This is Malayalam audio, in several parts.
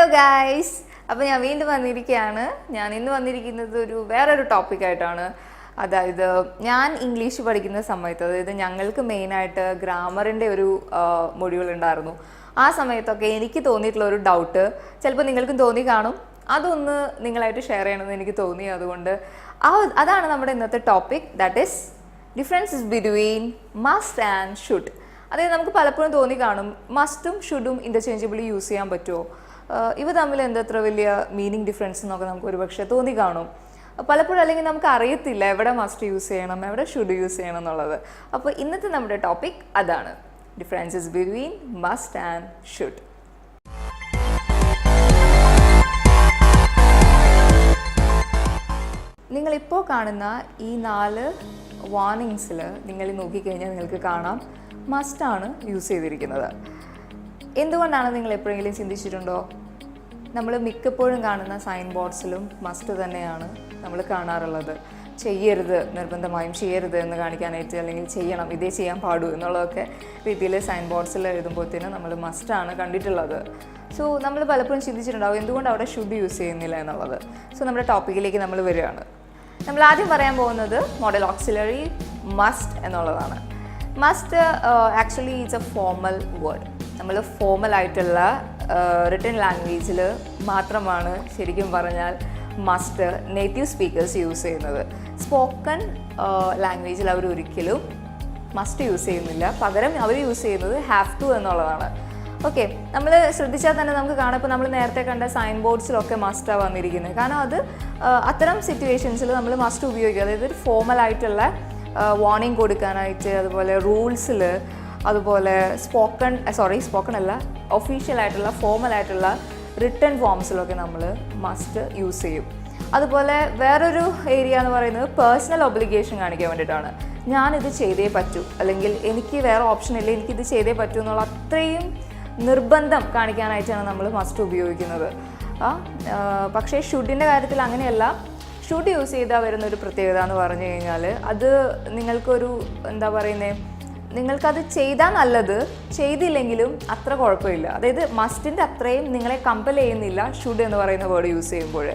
ഹലോ ഗൈസ്, അപ്പോൾ ഞാൻ വീണ്ടും വന്നിരിക്കുകയാണ്. ഞാൻ ഇന്ന് വന്നിരിക്കുന്നത് വേറൊരു ടോപ്പിക്കായിട്ടാണ്. അതായത് ഞാൻ ഇംഗ്ലീഷ് പഠിക്കുന്ന സമയത്ത്, അതായത് ഞങ്ങൾക്ക് മെയിനായിട്ട് ഗ്രാമറിൻ്റെ ഒരു മൊഡ്യൂൾ ഉണ്ടായിരുന്നു. ആ സമയത്തൊക്കെ എനിക്ക് തോന്നിയിട്ടുള്ള ഒരു ഡൗട്ട് ചിലപ്പോൾ നിങ്ങൾക്കും തോന്നി കാണും. അതൊന്ന് നിങ്ങളായിട്ട് ഷെയർ ചെയ്യണമെന്ന് എനിക്ക് തോന്നി. അതുകൊണ്ട് അതാണ് നമ്മുടെ ഇന്നത്തെ topic. That is differences between must and should. അതായത് നമുക്ക് പലപ്പോഴും തോന്നി കാണും, മസ്റ്റും ഷുഡും ഇൻ്റർചേഞ്ചബിളി യൂസ് ചെയ്യാൻ പറ്റുമോ, ഇവ തമ്മിൽ എന്തത്ര വലിയ മീനിങ് ഡിഫറൻസ് എന്നൊക്കെ നമുക്ക് ഒരുപക്ഷെ തോന്നി കാണും. പലപ്പോഴും അല്ലെങ്കിൽ നമുക്ക് അറിയത്തില്ല എവിടെ മസ്റ്റ് യൂസ് ചെയ്യണം, എവിടെ ഷുഡ് യൂസ് ചെയ്യണം എന്നുള്ളത്. അപ്പോൾ ഇന്നത്തെ നമ്മുടെ ടോപ്പിക് അതാണ്, differences between must and should. നിങ്ങളിപ്പോൾ കാണുന്ന ഈ 4 വാർണിങ്സിൽ നിങ്ങൾ നോക്കിക്കഴിഞ്ഞാൽ നിങ്ങൾക്ക് കാണാം മസ്റ്റാണ് യൂസ് ചെയ്തിരിക്കുന്നത്. എന്തുകൊണ്ടാണ് നിങ്ങൾ എപ്പോഴെങ്കിലും ചിന്തിച്ചിട്ടുണ്ടോ? നമ്മൾ മിക്കപ്പോഴും കാണുന്ന സൈൻ ബോർഡ്സിലും മസ്റ്റ് തന്നെയാണ് നമ്മൾ കാണാറുള്ളത്. ചെയ്യരുത്, നിർബന്ധമായും ചെയ്യരുത് എന്ന് കാണിക്കാനായിട്ട്, അല്ലെങ്കിൽ ചെയ്യണം, ഇതേ ചെയ്യാൻ പാടൂ എന്നുള്ളതൊക്കെ രീതിയിൽ സൈൻ ബോർഡ്സിൽ എഴുതുമ്പോഴത്തേനും നമ്മൾ മസ്റ്റാണ് കണ്ടിട്ടുള്ളത്. സോ നമ്മൾ പലപ്പോഴും ചിന്തിച്ചിട്ടുണ്ടാവും എന്തുകൊണ്ട് അവിടെ ഷുഡ് യൂസ് ചെയ്യുന്നില്ല എന്നുള്ളത്. സോ നമ്മുടെ ടോപ്പിക്കിലേക്ക് നമ്മൾ വരികയാണ്. നമ്മൾ ആദ്യം പറയാൻ പോകുന്നത് മോഡൽ ഓക്സിലറി മസ്റ്റ് എന്നുള്ളതാണ്. Must actually is A formal word. നമ്മൾ ഫോർമലായിട്ടുള്ള റിട്ടൺ ലാംഗ്വേജിൽ മാത്രമാണ് ശരിക്കും പറഞ്ഞാൽ മസ്റ്റ് നേറ്റീവ് സ്പീക്കേഴ്സ് യൂസ് ചെയ്യുന്നത്. സ്പോക്കൺ ലാംഗ്വേജിൽ അവർ ഒരിക്കലും മസ്റ്റ് യൂസ് ചെയ്യുന്നില്ല. പകരം അവർ യൂസ് ചെയ്യുന്നത് ഹാവ് ടു എന്നുള്ളതാണ്. ഓക്കെ, നമ്മൾ ശ്രദ്ധിച്ചാൽ തന്നെ നമുക്ക് കാണാം, ഇപ്പോൾ നമ്മൾ നേരത്തെ കണ്ട സൈൻ ബോർഡ്സിലൊക്കെ മസ്റ്റാണ് വന്നിരിക്കുന്നത്. കാരണം അത് അത്തരം സിറ്റുവേഷൻസിൽ നമ്മൾ മസ്റ്റ് ഉപയോഗിക്കുക. അതായത് ഒരു ഫോർമലായിട്ടുള്ള വാർണിംഗ് കൊടുക്കാനായിട്ട്, അതുപോലെ റൂൾസിൽ, അതുപോലെ സ്പോക്കൺ അല്ല, ഒഫീഷ്യലായിട്ടുള്ള ഫോർമലായിട്ടുള്ള റിട്ടൺ ഫോംസിലൊക്കെ നമ്മൾ മസ്റ്റ് യൂസ് ചെയ്യും. അതുപോലെ വേറൊരു ഏരിയ എന്ന് പറയുന്നത് പേഴ്സണൽ ഒബ്ലിഗേഷൻ കാണിക്കാൻ വേണ്ടിയിട്ടാണ്. ഞാനിത് ചെയ്തേ പറ്റൂ, അല്ലെങ്കിൽ എനിക്ക് വേറെ ഓപ്ഷൻ ഇല്ല, എനിക്കിത് ചെയ്തേ പറ്റൂ എന്നുള്ള അത്രയും നിർബന്ധം കാണിക്കാനായിട്ടാണ് നമ്മൾ മസ്റ്റ് ഉപയോഗിക്കുന്നത്. പക്ഷേ ഷുഡിൻ്റെ കാര്യത്തിൽ അങ്ങനെയല്ല. ഷുഡ് യൂസ് ചെയ്താൽ വരുന്നൊരു പ്രത്യേകത എന്ന് പറഞ്ഞു കഴിഞ്ഞാൽ, അത് നിങ്ങൾക്കൊരു എന്താ പറയുന്നത്, നിങ്ങൾക്കത് ചെയ്താൽ നല്ലത്, ചെയ്തില്ലെങ്കിലും അത്ര കുഴപ്പമില്ല. അതായത് മസ്റ്റിൻ്റെ അത്രയും നിങ്ങളെ കമ്പൽ ചെയ്യുന്നില്ല ഷുഡ് എന്ന് പറയുന്ന വേർഡ് യൂസ് ചെയ്യുമ്പോൾ.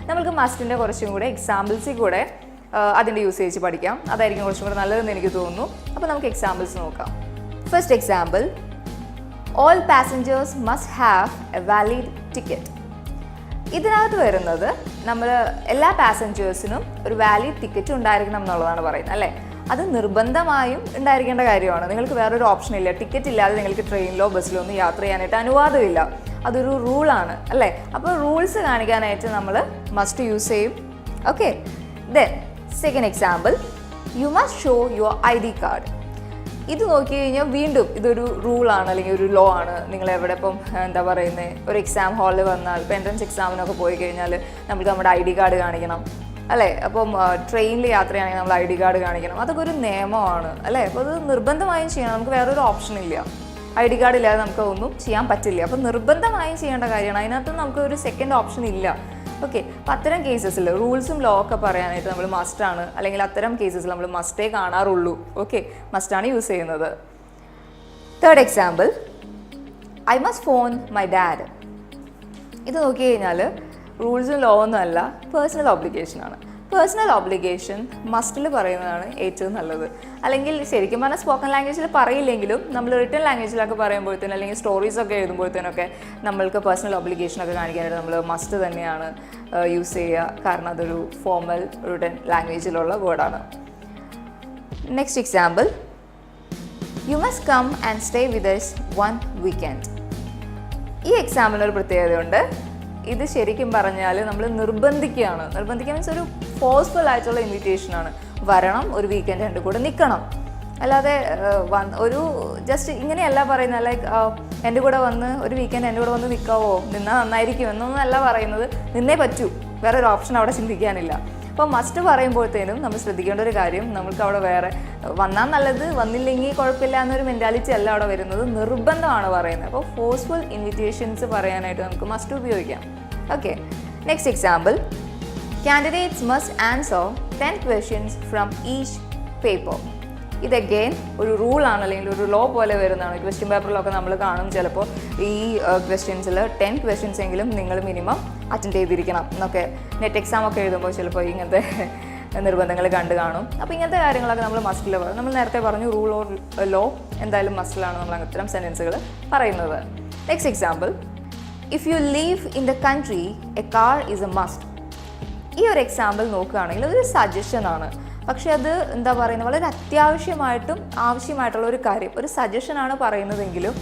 നമുക്ക് മസ്റ്റിൻ്റെ കുറച്ചും കൂടെ എക്സാമ്പിൾസിൽ കൂടെ അതിൻ്റെ യൂസേജ് പഠിക്കാം. അതായിരിക്കും കുറച്ചും കൂടെ നല്ലതെന്ന് എനിക്ക് തോന്നുന്നു. അപ്പോൾ നമുക്ക് എക്സാമ്പിൾസ് നോക്കാം. First example, all passengers must have A valid ticket. ഇതിനകത്ത് വരുന്നത് നമ്മൾ എല്ലാ പാസഞ്ചേഴ്സിനും ഒരു വാലിഡ് ടിക്കറ്റ് ഉണ്ടായിരിക്കണം എന്നുള്ളതാണ് പറയുന്നത്, അല്ലേ? അത് നിർബന്ധമായും ഉണ്ടായിരിക്കേണ്ട കാര്യമാണ്. നിങ്ങൾക്ക് വേറൊരു ഓപ്ഷൻ ഇല്ല. ടിക്കറ്റ് ഇല്ലാതെ നിങ്ങൾക്ക് ട്രെയിനിലോ ബസ്സിലോ ഒന്നും യാത്ര ചെയ്യാനായിട്ട് അനുവാദമില്ല. അതൊരു റൂളാണ്, അല്ലേ? അപ്പോൾ റൂൾസ് കാണിക്കാനായിട്ട് നമ്മൾ മസ്റ്റ് യൂസ് ചെയ്യും. Okay, then second example, you must show your ID card. ഇത് നോക്കി കഴിഞ്ഞാൽ വീണ്ടും ഇതൊരു റൂളാണ്, അല്ലെങ്കിൽ ഒരു ലോ ആണ്. നിങ്ങൾ എവിടെ ഇപ്പം എന്താ പറയുന്നത്, ഒരു എക്സാം ഹാളിൽ വന്നാൽ, ഇപ്പോൾ എൻട്രൻസ് എക്സാമിനൊക്കെ പോയി കഴിഞ്ഞാൽ നമുക്ക് നമ്മുടെ ID കാർഡ് കാണിക്കണം, അല്ലേ? അപ്പം ട്രെയിനിൽ യാത്രയാണെങ്കിൽ നമ്മൾ ID കാർഡ് കാണിക്കണം. അതൊക്കെ ഒരു നിയമമാണ്, അല്ലേ? അപ്പോൾ അത് നിർബന്ധമായും ചെയ്യണം. നമുക്ക് വേറൊരു ഓപ്ഷൻ ഇല്ല. ID കാർഡ് ഇല്ലാതെ നമുക്ക് ഒന്നും ചെയ്യാൻ പറ്റില്ല. അപ്പോൾ നിർബന്ധമായും ചെയ്യേണ്ട കാര്യമാണ്. അതിനകത്ത് നമുക്ക് ഒരു സെക്കൻഡ് ഓപ്ഷൻ ഇല്ല. ഓക്കെ, അപ്പോൾ അത്തരം കേസസിൽ റൂൾസും ലോ ഒക്കെ പറയാനായിട്ട് നമ്മൾ മസ്റ്റാണ്, അല്ലെങ്കിൽ അത്തരം കേസസിൽ നമ്മൾ മസ്റ്റേ കാണാറുള്ളൂ. ഓക്കെ, മസ്റ്റാണ് യൂസ് ചെയ്യുന്നത്. Third example, I must phone my dad. ഇത് നോക്കി കഴിഞ്ഞാൽ റൂൾസും ലോ ഒന്നും അല്ല, പേഴ്സണൽ ഒബ്ലിഗേഷനാണ്. പേഴ്സണൽ ഒബ്ലിഗേഷൻ മസ്റ്റിൽ പറയുന്നതാണ് ഏറ്റവും നല്ലത്. അല്ലെങ്കിൽ ശരിക്കും പറഞ്ഞാൽ സ്പോക്കൺ ലാംഗ്വേജിൽ പറയില്ലെങ്കിലും നമ്മൾ റിട്ടൺ ലാംഗ്വേജിലൊക്കെ പറയുമ്പോഴത്തേനും, അല്ലെങ്കിൽ സ്റ്റോറീസൊക്കെ എഴുതുമ്പോഴത്തേനൊക്കെ നമ്മൾക്ക് പേഴ്സണൽ ഒബ്ലിഗേഷനൊക്കെ കാണിക്കാനായിട്ട് നമ്മൾ മസ്റ്റ് തന്നെയാണ് യൂസ് ചെയ്യുക. കാരണം അതൊരു ഫോർമൽ റിട്ടൺ ലാംഗ്വേജിലുള്ള വേർഡാണ്. Next example, you must come and stay with us one weekend. ഈ എക്സാമ്പിളിനൊരു പ്രത്യേകതയുണ്ട്. ഇത് ശരിക്കും പറഞ്ഞാൽ നമ്മൾ നിർബന്ധിക്കുകയാണ്. നിർബന്ധിക്കുക മീൻസ് ഒരു ഫോഴ്സ്ഫുൾ ആയിട്ടുള്ള ഇൻവിറ്റേഷനാണ്. വരണം, ഒരു വീക്കെൻഡ് എൻ്റെ കൂടെ നിൽക്കണം. അല്ലാതെ ഒരു ജസ്റ്റ് ഇങ്ങനെയല്ല പറയുന്നത്, ലൈക്ക് എൻ്റെ കൂടെ വന്ന് ഒരു വീക്കെൻഡ് എൻ്റെ കൂടെ വന്ന് നിൽക്കാവോ, നിന്നാൽ നന്നായിരിക്കും എന്നൊന്നും അല്ല പറയുന്നത്. നിന്നേ പറ്റൂ, വേറൊരു ഓപ്ഷൻ അവിടെ ചിന്തിക്കാനില്ല. അപ്പോൾ മസ്റ്റ് പറയുമ്പോഴത്തേനും നമ്മൾ ശ്രദ്ധിക്കേണ്ട ഒരു കാര്യം, നമുക്ക് അവിടെ വേറെ വന്നാൽ നല്ലത്, വന്നില്ലെങ്കിൽ കുഴപ്പമില്ല എന്നൊരു മെൻറ്റാലിറ്റി അല്ല അവിടെ വരുന്നത്. നിർബന്ധമാണ് പറയുന്നത്. അപ്പോൾ ഫോഴ്സ്ഫുൾ ഇൻവിറ്റേഷൻസ് പറയാനായിട്ട് നമുക്ക് മസ്റ്റ് ഉപയോഗിക്കാം. Okay, next example, candidates must answer 10 questions from each paper. ഇത് അഗെയിൻ ഒരു റൂളാണ്, അല്ലെങ്കിൽ ഒരു ലോ പോലെ വരുന്നതാണ്. ക്വസ്റ്റ്യൻ പേപ്പറിലൊക്കെ നമ്മൾ കാണും ചിലപ്പോൾ ഈ ക്വസ്റ്റ്യൻസിൽ 10 ക്വസ്റ്റ്യൻസ് എങ്കിലും നിങ്ങൾ മിനിമം അറ്റൻഡ് ചെയ്തിരിക്കണം എന്നൊക്കെ. നെറ്റ് എക്സാം ഒക്കെ എഴുതുമ്പോൾ ചിലപ്പോൾ ഇങ്ങനത്തെ നിർബന്ധങ്ങൾ കണ്ടു കാണും. അപ്പോൾ ഇങ്ങനത്തെ കാര്യങ്ങളൊക്കെ നമ്മൾ മസ്റ്റിൽ പറയും. നമ്മൾ നേരത്തെ പറഞ്ഞു റൂൾ ഓർ ലോ എന്തായാലും മസ്റ്റിലാണ് നമ്മൾ അത്തരം സെൻറ്റൻസുകൾ പറയുന്നത്. Next example, if you leave in the country A car is A must. ഈ ഒരു എക്സാമ്പിൾ നോക്കുകയാണെങ്കിൽ അതൊരു സജഷനാണ്. പക്ഷേ അത് എന്താ പറയുന്നത്, വളരെ അത്യാവശ്യമായിട്ടും ആവശ്യമായിട്ടുള്ള ഒരു കാര്യം, ഒരു സജഷനാണ് പറയുന്നതെങ്കിലും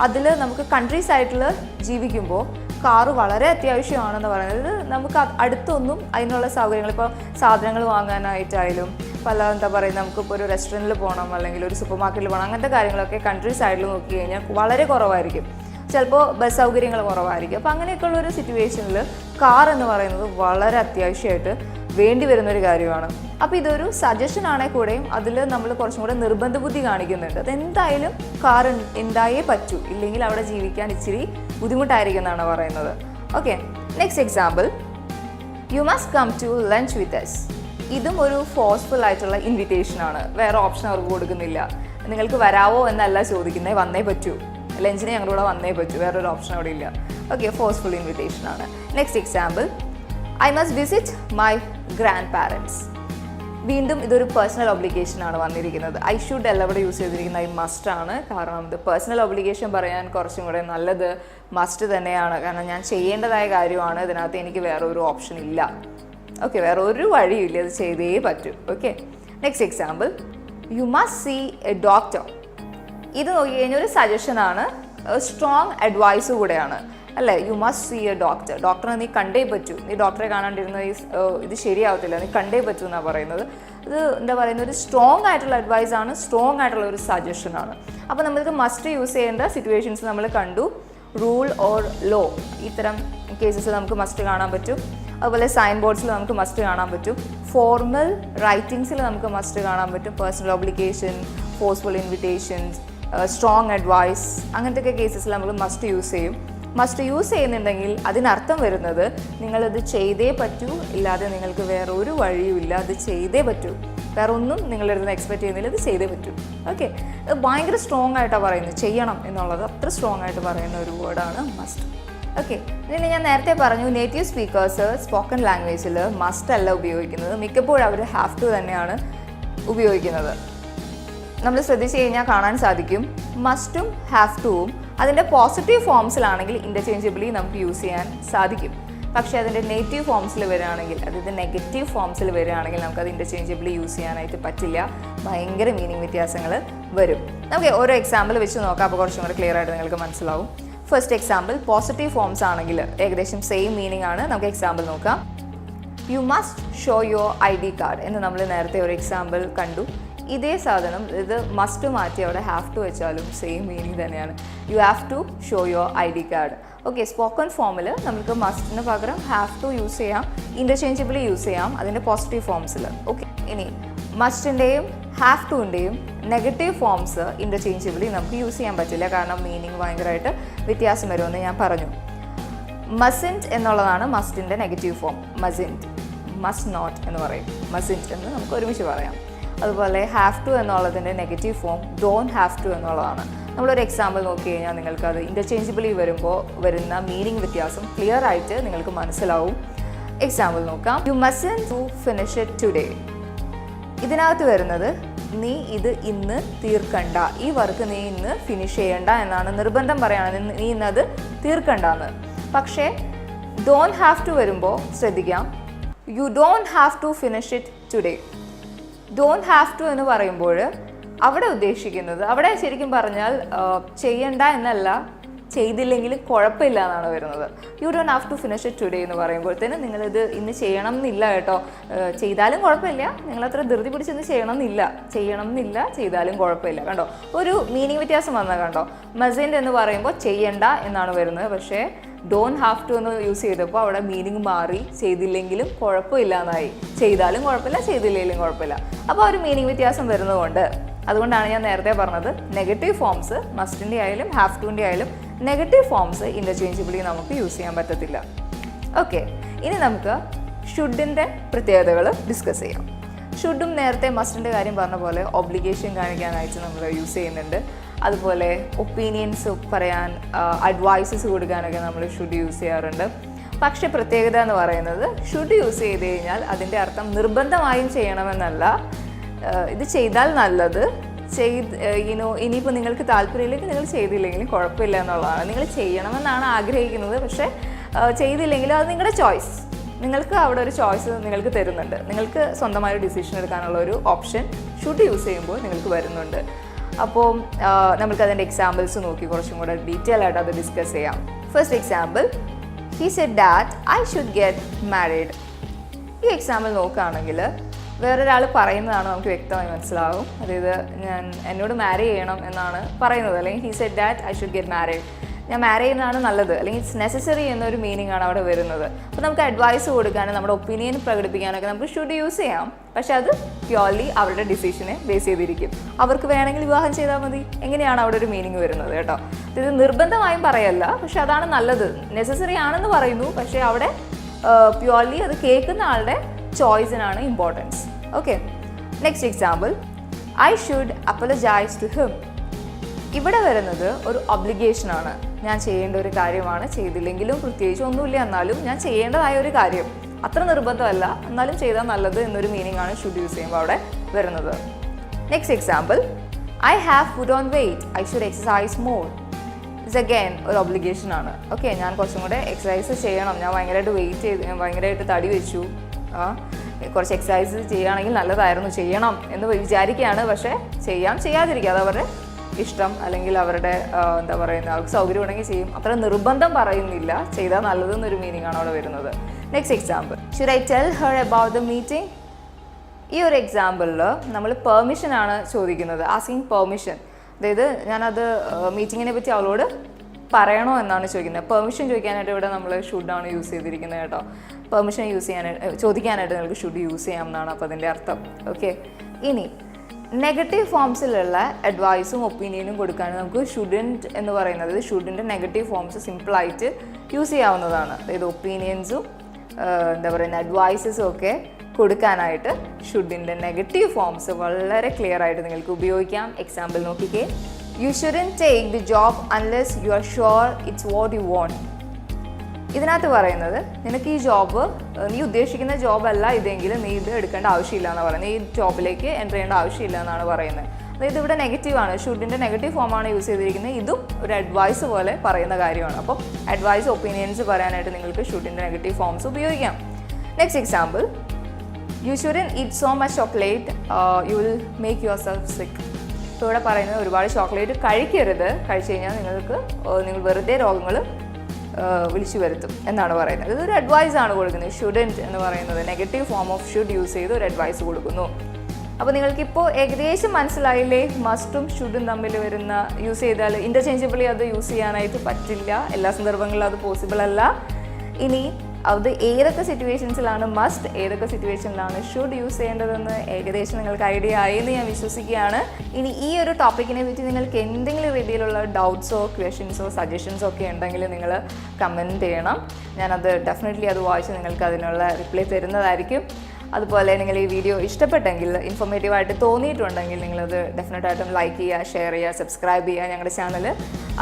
അതിൽ നമുക്ക് കൺട്രി സൈഡിൽ ജീവിക്കുമ്പോൾ കാറ് വളരെ അത്യാവശ്യമാണെന്ന് പറയുന്നത്. നമുക്ക് അടുത്തൊന്നും അതിനുള്ള സൗകര്യങ്ങൾ, ഇപ്പോൾ സാധനങ്ങൾ വാങ്ങാനായിട്ടായാലും പല എന്താ പറയുക, നമുക്കിപ്പോൾ ഒരു റെസ്റ്റോറൻറ്റിൽ പോകണം അല്ലെങ്കിൽ ഒരു സൂപ്പർ മാർക്കറ്റിൽ പോകണം, അങ്ങനത്തെ കാര്യങ്ങളൊക്കെ കൺട്രി സൈഡിൽ നോക്കി കഴിഞ്ഞാൽ വളരെ കുറവായിരിക്കും. ചിലപ്പോൾ ബസ് സൗകര്യങ്ങൾ കുറവായിരിക്കും. അപ്പോൾ അങ്ങനെയൊക്കെയുള്ള ഒരു സിറ്റുവേഷനിൽ കാർ എന്ന് പറയുന്നത് വളരെ അത്യാവശ്യമായിട്ട് വേണ്ടി വരുന്നൊരു കാര്യമാണ്. അപ്പോൾ ഇതൊരു സജഷൻ ആണെങ്കിൽ കൂടെയും അതിൽ നമ്മൾ കുറച്ചും കൂടെ നിർബന്ധ ബുദ്ധി കാണിക്കുന്നുണ്ട്. അതെന്തായാലും കാർ ഉണ്ടായേ പറ്റൂ, ഇല്ലെങ്കിൽ അവിടെ ജീവിക്കാൻ ഇച്ചിരി ബുദ്ധിമുട്ടായിരിക്കും എന്നാണ് പറയുന്നത്. Okay, next example, you must come to lunch with us. ഇതും ഒരു ഫോഴ്സ്ഫുൾ ആയിട്ടുള്ള ഇൻവിറ്റേഷനാണ്. വേറെ ഓപ്ഷൻ അവർക്ക് കൊടുക്കുന്നില്ല. നിങ്ങൾക്ക് വരാവോ എന്നല്ല ചോദിക്കുന്നത്, വന്നേ പറ്റൂ, ലഞ്ചിന് ഞങ്ങളുടെ കൂടെ വന്നേ പറ്റൂ, വേറൊരു ഓപ്ഷൻ അവിടെ ഇല്ല. ഓക്കെ, ഫോഴ്സ്ഫുൾ ഇൻവിറ്റേഷനാണ്. Next example, I must visit my grandparents. വീണ്ടും ഇതൊരു പേഴ്സണൽ ഒബ്ലിഗേഷനാണ് വന്നിരിക്കുന്നത്. ഐ ഷുഡ് എല്ലാം ഇവിടെ യൂസ് ചെയ്തിരിക്കുന്ന ഈ മസ്റ്റ് ആണ്. കാരണം ഇത് പേഴ്സണൽ ഒബ്ലിഗേഷൻ പറയാൻ കുറച്ചും കൂടെ നല്ലത് മസ്റ്റ് തന്നെയാണ്. കാരണം ഞാൻ ചെയ്യേണ്ടതായ കാര്യമാണ്, ഇതിനകത്ത് എനിക്ക് വേറെ ഒരു ഓപ്ഷൻ ഇല്ല. ഓക്കെ, വേറെ ഒരു വഴിയില്ല, ഇത് ചെയ്തേ പറ്റൂ. Okay, next example, you must see a doctor. ഇത് നോക്കി കഴിഞ്ഞാൽ ഒരു സജഷനാണ്, സ്ട്രോങ് അഡ്വൈസ് കൂടെയാണ് അല്ലേ. You must see a doctor. ഡോക്ടറെ നീ കണ്ടേ പറ്റൂ, നീ ഡോക്ടറെ കാണാണ്ടിരുന്ന ഇത് ശരിയാവത്തില്ല, നീ കണ്ടേ പറ്റൂ എന്നാണ് പറയുന്നത്. ഇത് എന്താ പറയുന്നത്, ഒരു സ്ട്രോങ് ആയിട്ടുള്ള അഡ്വൈസ് ആണ്, സ്ട്രോങ് ആയിട്ടുള്ള ഒരു സജഷനാണ്. അപ്പോൾ നമ്മൾക്ക് മസ്റ്റ് യൂസ് ചെയ്യേണ്ട സിറ്റുവേഷൻസ് നമ്മൾ കണ്ടു. റൂൾ ഓർ ലോ, ഇത്തരം കേസസിൽ നമുക്ക് മസ്റ്റ് കാണാൻ പറ്റും. അതുപോലെ സൈൻ ബോർഡ്സിൽ നമുക്ക് മസ്റ്റ് കാണാൻ പറ്റും. ഫോർമൽ റൈറ്റിങ്സിൽ നമുക്ക് മസ്റ്റ് കാണാൻ പറ്റും. Personal obligation, forceful invitations, strong advice, അങ്ങനത്തെ കേസസിൽ നമ്മൾ മസ്റ്റ് യൂസ് ചെയ്യും. മസ്റ്റ് യൂസ് ചെയ്യുന്നുണ്ടെങ്കിൽ അതിനർത്ഥം വരുന്നത് നിങ്ങളത് ചെയ്തേ പറ്റൂ, ഇല്ലാതെ നിങ്ങൾക്ക് വേറെ ഒരു വഴിയുമില്ല, അത് ചെയ്തേ പറ്റൂ, വേറെ ഒന്നും നിങ്ങളുടെ അടുത്ത് എക്സ്പെക്ട് ചെയ്യുന്നില്ല, ഇത് ചെയ്തേ പറ്റൂ. ഓക്കെ, അത് ഭയങ്കര സ്ട്രോങ് ആയിട്ടാണ് പറയുന്നത്, ചെയ്യണം എന്നുള്ളത് അത്ര സ്ട്രോങ് ആയിട്ട് പറയുന്ന ഒരു വേർഡാണ് മസ്റ്റ്. ഓക്കെ, ഇതിന് ഞാൻ നേരത്തെ പറഞ്ഞു, നേറ്റീവ് സ്പീക്കേഴ്സ് സ്പോക്കൺ ലാംഗ്വേജിൽ മസ്റ്റ് അല്ല ഉപയോഗിക്കുന്നത്, മിക്കപ്പോഴും അവർ ഹാവ് ടു തന്നെയാണ് ഉപയോഗിക്കുന്നത്. നമ്മൾ ശ്രദ്ധിച്ചു കഴിഞ്ഞാൽ കാണാൻ സാധിക്കും, മസ്റ്റും ഹാവ് ടുവും അതിൻ്റെ പോസിറ്റീവ് ഫോംസിലാണെങ്കിൽ ഇൻ്റർചേഞ്ചബിളി നമുക്ക് യൂസ് ചെയ്യാൻ സാധിക്കും. പക്ഷേ അതിൻ്റെ നെഗറ്റീവ് ഫോംസിൽ വരികയാണെങ്കിൽ, അതായത് നെഗറ്റീവ് ഫോംസിൽ വരികയാണെങ്കിൽ നമുക്കത് ഇൻ്റർചേഞ്ചബിളി യൂസ് ചെയ്യാനായിട്ട് പറ്റില്ല. ഭയങ്കര മീനിങ് വ്യത്യാസങ്ങൾ വരും. നമുക്ക് ഓരോ എക്സാമ്പിൾ വെച്ച് നോക്കാം, അപ്പോൾ കുറച്ചും കൂടെ ക്ലിയർ ആയിട്ട് നിങ്ങൾക്ക് മനസ്സിലാവും. ഫസ്റ്റ് എക്സാമ്പിൾ, പോസിറ്റീവ് ഫോംസ് ആണെങ്കിൽ ഏകദേശം സെയിം മീനിങ് ആണ്. നമുക്ക് എക്സാമ്പിൾ നോക്കാം. You must show your ID card എന്ന് നമ്മൾ നേരത്തെ ഒരു എക്സാമ്പിൾ കണ്ടു. ഇതേ സാധനം ഇത് മസ്റ്റ് മാറ്റി അവിടെ ഹാവ് ടു വെച്ചാലും സെയിം മീനിങ് തന്നെയാണ്. You have to show your ID card. Okay, spoken ഫോമിൽ നമുക്ക് മസ്റ്റിന് പകരം ഹാവ് ടു യൂസ് ചെയ്യാം, ഇൻ്റർചേഞ്ചബിളി യൂസ് ചെയ്യാം അതിൻ്റെ പോസിറ്റീവ് ഫോംസിൽ. ഓക്കെ, ഇനി മസ്റ്റിൻ്റെയും ഹാവ് ടുവിൻ്റെയും നെഗറ്റീവ് ഫോംസ് ഇൻ്റർചേഞ്ചബിളി നമുക്ക് യൂസ് ചെയ്യാൻ പറ്റില്ല, കാരണം മീനിങ് ഭയങ്കരമായിട്ട് വ്യത്യാസം വരുമെന്ന് ഞാൻ പറഞ്ഞു. മസിൻറ്റ് എന്നുള്ളതാണ് മസ്റ്റിൻ്റെ negative form. Mustn't, must not എന്ന് പറയും. മസിൻറ്റ് എന്ന് നമുക്ക് ഒരുമിച്ച് പറയാം. അതുപോലെ ഹാവ് ടു എന്നുള്ളതിൻ്റെ negative form don't have to എന്നുള്ളതാണ്. നമ്മളൊരു എക്സാമ്പിൾ നോക്കി കഴിഞ്ഞാൽ നിങ്ങൾക്കത് ഇൻ്റർചേഞ്ചബിളി വരുമ്പോൾ വരുന്ന മീനിങ് വ്യത്യാസം ക്ലിയർ ആയിട്ട് നിങ്ങൾക്ക് മനസ്സിലാവും. എക്സാമ്പിൾ നോക്കാം. You mustn't to finish it today. ഇതിനകത്ത് വരുന്നത് നീ ഇത് ഇന്ന് തീർക്കണ്ട, ഈ വർക്ക് നീ ഇന്ന് ഫിനിഷ് ചെയ്യണ്ട എന്നാണ് നിർബന്ധം പറയുകയാണ്, നീ ഇന്നത് തീർക്കണ്ടെന്ന്. പക്ഷേ ഡോണ്ട് ഹാവ് ടു വരുമ്പോൾ ശ്രദ്ധിക്കാം, you don't have to finish it today. Don't have to എന്ന് പറയുമ്പോൾ അവിടെ ഉദ്ദേശിക്കുന്നത്, അവിടെ ശരിക്കും പറഞ്ഞാൽ ചെയ്യണ്ട എന്നല്ല, ചെയ്തില്ലെങ്കിലും കുഴപ്പമില്ല എന്നാണ് വരുന്നത്. You don't have to finish it today എന്ന് പറയുമ്പോഴത്തേന് നിങ്ങളിത് ഇന്ന് ചെയ്യണം എന്നില്ല കേട്ടോ, ചെയ്താലും കുഴപ്പമില്ല, നിങ്ങളത്ര ധൃതി പിടിച്ചൊന്ന് ചെയ്യണം എന്നില്ല, ചെയ്താലും കുഴപ്പമില്ല. കണ്ടോ, ഒരു മീനിങ് വ്യത്യാസം വന്നാൽ കണ്ടോ. മസിൻറ്റ് എന്ന് പറയുമ്പോൾ ചെയ്യണ്ട എന്നാണ് വരുന്നത്, പക്ഷേ ഡോണ്ട് ഹാവ് ടു എന്ന് യൂസ് ചെയ്തപ്പോൾ അവിടെ മീനിങ് മാറി, ചെയ്തില്ലെങ്കിലും കുഴപ്പമില്ല എന്നായി. ചെയ്താലും കുഴപ്പമില്ല, ചെയ്തില്ലെങ്കിലും കുഴപ്പമില്ല. അപ്പോൾ ഒരു മീനിങ് വ്യത്യാസം വരുന്നതുകൊണ്ട്, അതുകൊണ്ടാണ് ഞാൻ നേരത്തെ പറഞ്ഞത് നെഗറ്റീവ് ഫോംസ് മസ്റ്റിൻ്റെ ആയാലും ഹാവ് ടുവിൻ്റെ ആയാലും നെഗറ്റീവ് ഫോംസ് ഇൻ്റർചേഞ്ചബിളി നമുക്ക് യൂസ് ചെയ്യാൻ പറ്റത്തില്ല. ഓക്കെ, ഇനി നമുക്ക് ഷുഡിൻ്റെ പ്രത്യേകതകൾ ഡിസ്കസ് ചെയ്യാം. ഷുഡും നേരത്തെ മസ്റ്റിൻ്റെ കാര്യം പറഞ്ഞ പോലെ ഒബ്ലിഗേഷൻ കാണിക്കാനായിട്ട് നമ്മൾ യൂസ് ചെയ്യുന്നുണ്ട്. അതുപോലെ ഒപ്പീനിയൻസ് പറയാൻ, അഡ്വൈസസ് കൊടുക്കാനൊക്കെ നമ്മൾ ഷുഡ് യൂസ് ചെയ്യാറുണ്ട്. പക്ഷേ പ്രത്യേകത എന്ന് പറയുന്നത് ഷുഡ് യൂസ് ചെയ്ത് കഴിഞ്ഞാൽ അതിൻ്റെ അർത്ഥം നിർബന്ധമായും ചെയ്യണമെന്നല്ല. ഇത് ചെയ്താൽ നല്ലത്, ഇനിയിപ്പോൾ നിങ്ങൾക്ക് താല്പര്യമില്ലെങ്കിൽ നിങ്ങൾ ചെയ്തില്ലെങ്കിലും കുഴപ്പമില്ല എന്നുള്ളതാണ്. നിങ്ങൾ ചെയ്യണമെന്നാണ് ആഗ്രഹിക്കുന്നത്, പക്ഷേ ചെയ്തില്ലെങ്കിലും അത് നിങ്ങളുടെ ചോയ്സ്. നിങ്ങൾക്ക് അവിടെ ഒരു ചോയ്സ് നിങ്ങൾക്ക് തരുന്നുണ്ട്. നിങ്ങൾക്ക് സ്വന്തമായി ഡിസിഷൻ എടുക്കാനുള്ള ഒരു ഓപ്ഷൻ ഷുഡ് യൂസ് ചെയ്യുമ്പോൾ നിങ്ങൾക്ക് വരുന്നുണ്ട്. അപ്പോൾ നമുക്കതിൻ്റെ എക്സാമ്പിൾസ് നോക്കി കുറച്ചും കൂടെ ഡീറ്റെയിൽ ആയിട്ട് അത് ഡിസ്കസ് ചെയ്യാം. First example, he said that I should get married. ഈ എക്സാമ്പിൾ നോക്കുകയാണെങ്കിൽ വേറൊരാൾ പറയുന്നതാണ് നമുക്ക് വ്യക്തമായി മനസ്സിലാവും. അതായത് എന്നോട് മാരി ചെയ്യണം എന്നാണ് പറയുന്നത്, അല്ലെങ്കിൽ he said that I should get married. ഞാൻ മാരി ചെയ്യുന്നതാണ് നല്ലത്, അല്ലെങ്കിൽ ഇറ്റ്സ് നെസസറി എന്നൊരു മീനിങ് ആണ് അവിടെ വരുന്നത്. അപ്പോൾ നമുക്ക് അഡ്വൈസ് കൊടുക്കാനും നമ്മുടെ ഒപ്പീനിയൻ പ്രകടിപ്പിക്കാനൊക്കെ നമുക്ക് ഷുഡ് യൂസ് ചെയ്യാം. പക്ഷെ അത് പ്യോർലി അവരുടെ ഡിസിഷനെ ബേസ് ചെയ്തിരിക്കും. അവർക്ക് വേണമെങ്കിൽ വിവാഹം ചെയ്താൽ മതി, എങ്ങനെയാണ് അവിടെ ഒരു മീനിങ് വരുന്നത് കേട്ടോ. ഇത് നിർബന്ധമായും പറയല്ല, പക്ഷെ അതാണ് നല്ലത്. നെസസറി ആണെന്ന് പറയുന്നു, പക്ഷേ അവിടെ പ്യോർലി അത് കേൾക്കുന്ന ആളുടെ ചോയ്സിനാണ് importance. Okay, next example, I should apologise to him. ഇവിടെ വരുന്നത് ഒരു ഒബ്ലിഗേഷനാണ്. ഞാൻ ചെയ്യേണ്ട ഒരു കാര്യമാണ്, ചെയ്തില്ലെങ്കിലും പ്രത്യേകിച്ച് ഒന്നുമില്ല, എന്നാലും ഞാൻ ചെയ്യേണ്ടതായ ഒരു കാര്യം. അത്ര നിർബന്ധമല്ല, എന്നാലും ചെയ്താൽ നല്ലത് എന്നൊരു മീനിങ് ആണ് ഷുഡ് യൂസ് ചെയ്യുമ്പോൾ അവിടെ വരുന്നത്. Next example, I have put on weight, I should exercise more. It's again ഒരു ഒബ്ലിഗേഷൻ ആണ്. ഓക്കെ, ഞാൻ കുറച്ചും കൂടെ എക്സസൈസ് ചെയ്യണം, ഞാൻ ഭയങ്കരമായിട്ട് തടി വെച്ചു, കുറച്ച് എക്സസൈസ് ചെയ്യുകയാണെങ്കിൽ നല്ലതായിരുന്നു, ചെയ്യണം എന്ന് വിചാരിക്കുകയാണ്. പക്ഷേ ചെയ്യാതിരിക്കുക, അത് അവരുടെ ഇഷ്ടം, അല്ലെങ്കിൽ അവരുടെ എന്താ പറയുന്നത്, അവർക്ക് സൗകര്യം ഉണ്ടെങ്കിൽ ചെയ്യും. അത്ര നിർബന്ധം പറയുന്നില്ല, ചെയ്താൽ നല്ലതെന്നൊരു മീനിങ് ആണ് അവിടെ വരുന്നത്. Next example, should I tell her about the meeting. ഈ ഒരു എക്സാമ്പിളിൽ നമ്മൾ പെർമിഷൻ ആണ് ചോദിക്കുന്നത്, ആസ്കിങ് പെർമിഷൻ. അതായത് ഞാനത് മീറ്റിങ്ങിനെ പറ്റി അവളോട് പറയണോ എന്നാണ് ചോദിക്കുന്നത്. പെർമിഷൻ ചോദിക്കാനായിട്ട് ഇവിടെ നമ്മൾ ഷുഡാണ് യൂസ് ചെയ്തിരിക്കുന്നത് കേട്ടോ. പെർമിഷൻ ചോദിക്കാനായിട്ട് നിങ്ങൾക്ക് ഷുഡ് യൂസ് ചെയ്യാം എന്നാണ് അപ്പോൾ അതിൻ്റെ അർത്ഥം. ഓക്കെ, ഇനി നെഗറ്റീവ് ഫോംസിലുള്ള അഡ്വൈസും ഒപ്പീനിയനും കൊടുക്കാൻ നമുക്ക് ഷുഡൻറ്റ് എന്ന് പറയുന്നത്, ഷുഡിൻ്റെ നെഗറ്റീവ് ഫോംസ് സിമ്പിളായിട്ട് യൂസ് ചെയ്യാവുന്നതാണ്. അതായത് ഒപ്പീനിയൻസും എന്താ പറയുക അഡ്വൈസസും ഒക്കെ കൊടുക്കാനായിട്ട് ഷുഡിൻ്റെ നെഗറ്റീവ് ഫോംസ് വളരെ ക്ലിയർ ആയിട്ട് നിങ്ങൾക്ക് ഉപയോഗിക്കാം. എക്സാമ്പിൾ നോക്കിക്കേ, you shouldn't take the job unless you are sure it's what you want. ഇതിനകത്ത് പറയുന്നത്, നിനക്ക് ഈ ജോബ് നീ ഉദ്ദേശിക്കുന്ന ജോബല്ല ഇതെങ്കിൽ നീ ഇത് എടുക്കേണ്ട ആവശ്യമില്ല എന്നാണ് പറയുന്നത്. ഈ ജോബിലേക്ക് എൻ്റർ ചെയ്യേണ്ട ആവശ്യമില്ല എന്നാണ് പറയുന്നത്. അതായത് ഇവിടെ നെഗറ്റീവാണ്, ഷുഡിൻ്റെ നെഗറ്റീവ് ഫോമാണ് യൂസ് ചെയ്തിരിക്കുന്നത്. ഇതും ഒരു അഡ്വൈസ് പോലെ പറയുന്ന കാര്യമാണ്. അപ്പോൾ അഡ്വൈസ് ഒപ്പീനിയൻസ് പറയാനായിട്ട് നിങ്ങൾക്ക് ഷുഡിൻ്റെ നെഗറ്റീവ് ഫോംസ് ഉപയോഗിക്കാം. Next example, you shouldn't eat so much chocolate, you will make yourself sick. ഇപ്പോൾ ഇവിടെ പറയുന്നത് ഒരുപാട് ചോക്ലേറ്റ് കഴിക്കരുത്, കഴിച്ചു കഴിഞ്ഞാൽ നിങ്ങൾ വെറുതെ രോഗങ്ങൾ വിളിച്ചു വരുത്തും എന്നാണ് പറയുന്നത്. ഇതൊരു അഡ്വൈസ് ആണ് കൊടുക്കുന്നത്. ഷുഡൻറ്റ് എന്ന് പറയുന്നത് negative form of should use ചെയ്ത് ഒരു അഡ്വൈസ് കൊടുക്കുന്നു. അപ്പോൾ നിങ്ങൾക്കിപ്പോൾ ഏകദേശം മനസ്സിലായില്ലേ, മസ്റ്റും ഷുഡും തമ്മിൽ വരുന്ന യൂസ് ചെയ്താൽ ഇൻ്റർചേഞ്ചബിളി അത് യൂസ് ചെയ്യാനായിട്ട് പറ്റില്ല, എല്ലാ സന്ദർഭങ്ങളിലും അത് പോസിബിൾ അല്ല. ഇനി അത് ഏതൊക്കെ സിറ്റുവേഷൻസിലാണ് മസ്റ്റ്, ഏതൊക്കെ സിറ്റുവേഷനിലാണ് ഷുഡ് യൂസ് ചെയ്യേണ്ടതെന്ന് ഏകദേശം നിങ്ങൾക്ക് ഐഡിയ ആയെന്ന് ഞാൻ വിശ്വസിക്കുകയാണ്. ഇനി ഈ ഒരു ടോപ്പിക്കിനെ പറ്റി നിങ്ങൾക്ക് എന്തെങ്കിലും രീതിയിലുള്ള ഡൗട്ട്സോ ക്വസ്റ്റ്യൻസോ സജഷൻസോ ഒക്കെ ഉണ്ടെങ്കിൽ നിങ്ങൾ കമൻറ്റ് ചെയ്യണം. ഞാനത് ഡെഫിനറ്റ്ലി അത് വായിച്ച് നിങ്ങൾക്ക് അതിനുള്ള റിപ്ലൈ തരുന്നതായിരിക്കും. അതുപോലെ നിങ്ങൾ ഈ വീഡിയോ ഇഷ്ടപ്പെട്ടെങ്കിൽ, ഇൻഫോർമേറ്റീവായിട്ട് തോന്നിയിട്ടുണ്ടെങ്കിൽ നിങ്ങളത് ഡെഫിനറ്റായിട്ടും ലൈക്ക് ചെയ്യുക, ഷെയർ ചെയ്യുക, സബ്സ്ക്രൈബ് ചെയ്യുക ഞങ്ങളുടെ ചാനൽ.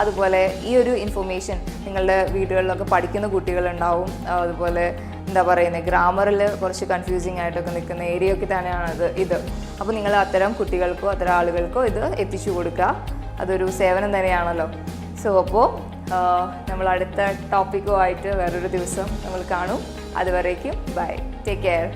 അതുപോലെ ഈ ഒരു ഇൻഫർമേഷൻ നിങ്ങളുടെ വീടുകളിലൊക്കെ പഠിക്കുന്ന കുട്ടികളുണ്ടാവും. അതുപോലെ എന്താ പറയുന്നത്, ഗ്രാമറിൽ കുറച്ച് കൺഫ്യൂസിങ് ആയിട്ടൊക്കെ നിൽക്കുന്ന ഏരിയയൊക്കെ തന്നെയാണ് ഇത്. അപ്പോൾ നിങ്ങൾ അത്തരം കുട്ടികൾക്കോ അത്തരം ആളുകൾക്കോ ഇത് എത്തിച്ചു കൊടുക്കുക. അതൊരു സേവനം തന്നെയാണല്ലോ. സോ അപ്പോൾ നമ്മൾ അടുത്ത ടോപ്പിക്കുമായിട്ട് വേറൊരു ദിവസം നമ്മൾ കാണും. അതുവരേക്കും ബൈ, ടേക്ക് കെയർ.